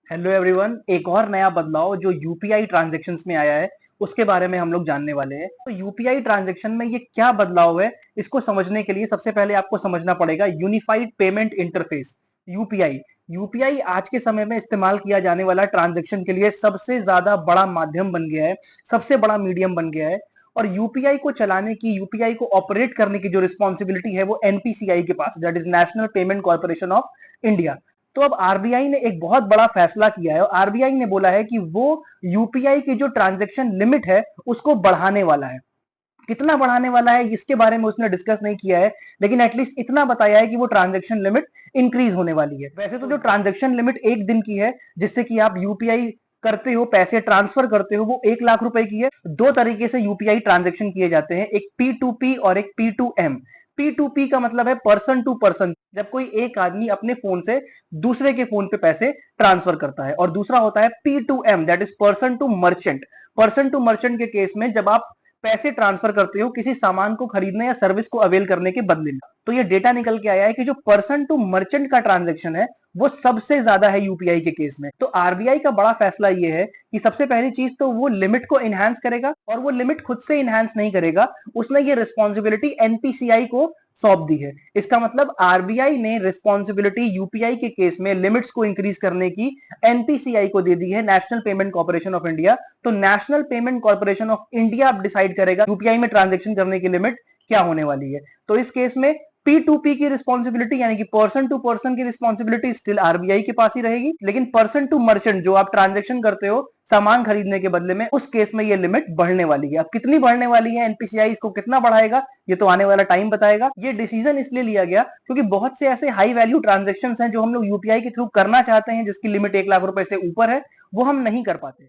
Hello everyone, एक और नया बदलाव जो यूपीआई ट्रांजैक्शंस में आया है उसके बारे में हम लोग जानने वाले हैं। तो यूपीआई ट्रांजैक्शन में ये क्या बदलाव है, इसको समझने के लिए सबसे पहले आपको समझना पड़ेगा unified payment interface UPI. UPI आज के समय में इस्तेमाल किया जाने वाला ट्रांजैक्शन के लिए सबसे ज्यादा बड़ा माध्यम बन गया है, सबसे बड़ा मीडियम बन गया है। और यूपीआई को चलाने की, यूपीआई को ऑपरेट करने की जो रिस्पॉन्सिबिलिटी है वो एनपीसीआई के पास, that is National Payment Corporation of India. तो अब आरबीआई ने एक बहुत बड़ा फैसला किया है और आरबीआई ने बोला है कि वो यूपीआई की जो ट्रांजैक्शन लिमिट है उसको बढ़ाने वाला है। कितना बढ़ाने वाला है इसके बारे में उसने डिस्कस नहीं किया है, लेकिन एटलीस्ट इतना बताया है कि वो ट्रांजैक्शन लिमिट इंक्रीज होने वाली है। वैसे तो जो ट्रांजैक्शन लिमिट एक दिन की है जिससे कि आप यूपीआई करते हो, पैसे ट्रांसफर करते हो, वो 1 लाख रुपए की है। दो तरीके से यूपीआई ट्रांजैक्शन किए जाते हैं, एक पी टू पी और एक P to M. P to P का मतलब है पर्सन टू पर्सन, जब कोई एक आदमी अपने फोन से दूसरे के फोन पे पैसे ट्रांसफर करता है। और दूसरा होता है P to M, that is person to merchant. Person to merchant के केस में जब आप पैसे ट्रांसफर करते हो किसी सामान को खरीदने या सर्विस को अवेल करने के बदले में। तो ये डेटा निकल के आया है कि जो पर्सन टू मर्चेंट का ट्रांजैक्शन है वो सबसे ज्यादा है यूपीआई के केस में। तो आरबीआई का बड़ा फैसला ये है कि सबसे पहली चीज तो वो लिमिट को इनहांस करेगा, और वो लिमिट खुद से इनहांस नहीं करेगा, उसने ये रिस्पॉन्सिबिलिटी एनपीसीआई को सौंप दी है। इसका मतलब आरबीआई ने रिस्पॉन्सिबिलिटी यूपीआई के केस में लिमिट्स को इंक्रीज करने की एनपीसीआई को दे दी है, National Payment Corporation of India. तो National Payment Corporation of India अब डिसाइड करेगा यूपीआई में ट्रांजैक्शन करने की लिमिट क्या होने वाली है। तो इस केस में पी टू पी की रिस्पॉन्सिबिलिटी यानी कि पर्सन टू पर्सन की रिस्पॉन्सिबिलिटी स्टिल आरबीआई के पास ही रहेगी, लेकिन पर्सन टू मर्चेंट जो आप ट्रांजैक्शन करते हो सामान खरीदने के बदले में, उस केस में ये लिमिट बढ़ने वाली है। अब कितनी बढ़ने वाली है, एनपीसीआई इसको कितना बढ़ाएगा, ये तो आने वाला टाइम बताएगा। ये डिसीजन इसलिए लिया गया क्योंकि बहुत से ऐसे हाई वैल्यू ट्रांजैक्शंस हैं जो हम लोग यूपीआई के थ्रू करना चाहते हैं जिसकी लिमिट 1 लाख रुपए से ऊपर है, वो हम नहीं कर पाते।